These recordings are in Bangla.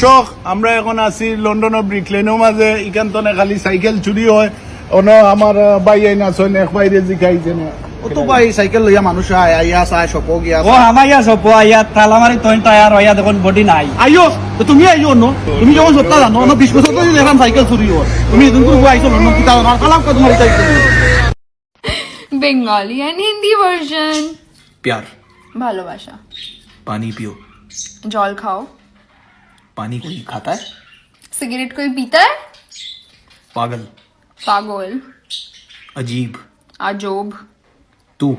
দর্শক আমরা এখন আছি লন্ডনের ব্রিকলেনের মাঝে, এখান তো খালি সাইকেল চুরি হয়। অন আমার ভাই আইন আসেন এক বাইরে জিখাইছে না তো ভাই সাইকেল লইয়া মানুষ আইয়া চায় সপ গিয়া ও আমাইয়া সব আইয়া তালামারি তৈন টায়ার হইয়া দেখুন বডি নাই আইও তো তুমি আইও ন তুমি যখন সত্তা জানো 20 বছর তো দেখলাম সাইকেল চুরি হয় তুমি এদিন করে আইছো ন কি তার কালাম কত মারি cycle Bengali and Hindi version. प्यार ভালোবাসা। पानी पियो জল খাও। पानी कोई खाता है সিগারেট कोई पीता है? पागल পাগল। अजीब আজব। तू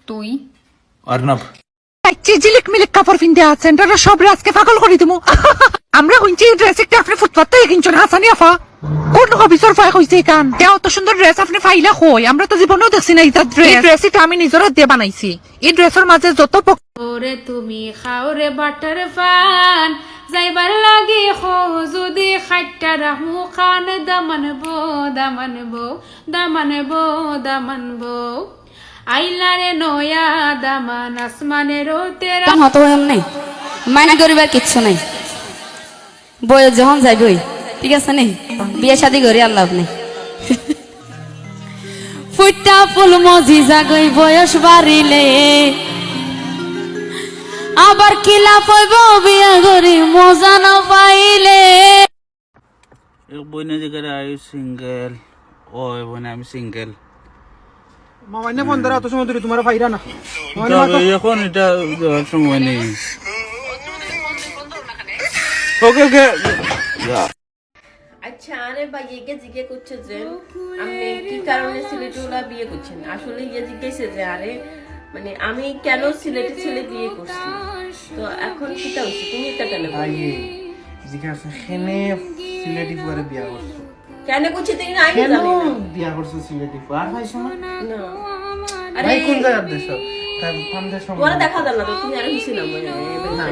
তুই। अर्नब চিজিলিক মিলিক কাপড় পিনতে আছেন তারা সব রাজকে পাগল করে দিমু আমরা হইছি ড্রেস একটা আপনি ফুটপাত থেকে কিনছেন হাসানি আফা কোন অফিসার ফাই হইছে কান তে অত সুন্দর ড্রেস আপনি ফাইলা কই আমরা তো জীবনেও দেখছি না এটা ড্রেসটা আমি নিজের হাত দিয়ে বানাইছি এই ড্রেসের মাঝে যত ওরে তুমি খাও রে বাটার ফান যাইবার লাগি খো যদি খাইটা রাহু খান দামানবো দামানবো দামানবো দামানবো আইলারে নয়া দামান আসমানের তেরা হত নাই মাইনা করিবার কিচ্ছু নাই বয়স যখন যাইবই ঠিক আছে নেই বিয়ে শাদী করি আল্লাহ নেই ফুটা ফুল মজি জাগই বয়স বাড়িলে আবার কিলা পাইব বিয়া করি মজা না পাইলে এক বইনে যেখানে আই সিঙ্গেল ও বইনে আমি সিঙ্গেল মামাইনে ফোন ধরে অত সময় ধরে তোমার ফাইরা না এখন এটা দেওয়ার সময় নেই ওকে ওকে আচ্ছা আরে ভাই একে জিজ্ঞে করছে যে আপনি কি কারণে সিলেটিওলা বিয়ে করছেন? আসলে ইয়ে জিজ্ঞেসে যে আরে মানে আমি কেন সিলেটি ছেলে বিয়ে করছি, তো এখন কিটা হচ্ছে তুমি এটা কেন জিজ্ঞাসা হেনে সিলেটি পরে বিয়া করছো কেন করছি তুই না আমি জানি না বিয়া করছো সিলেটি আর ভাইছো না না আরে ভাই কোন জায়গার দেশ তার পান্ডা সময় ওরা দেখা যায় না তো তুমি আর হিসি না না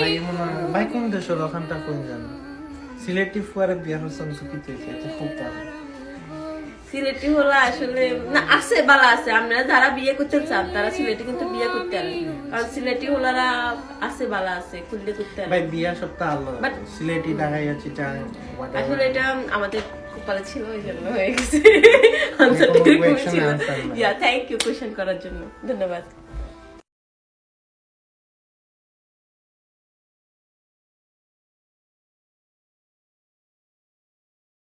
ভাই মনে ভাই কোন দেশের ওখানটা কোন জানো সিলেটি পরে বিয়া করছো কি তুইছে এটা খুব ভালো সিলেটি হলো আসলে না আছে বালা আছে, আমরা যারা বিয়ে করতে চান তারা সিলেটি কিন্তু বিয়ে করতে পারেন, কারণ সিলেটি হলারা আছে বালা আছে খুললে করতে পারেন। ভাই বিয়া সপ্তাহ আলো সিলেটি ঢাকায় আছে আসলে এটা আমাদের কপালে ছিল ওই জন্য হয়ে গেছে। আনসারটা খুব ছিল। ইয়া থ্যাংক ইউ কোশ্চেন করার জন্য, ধন্যবাদ।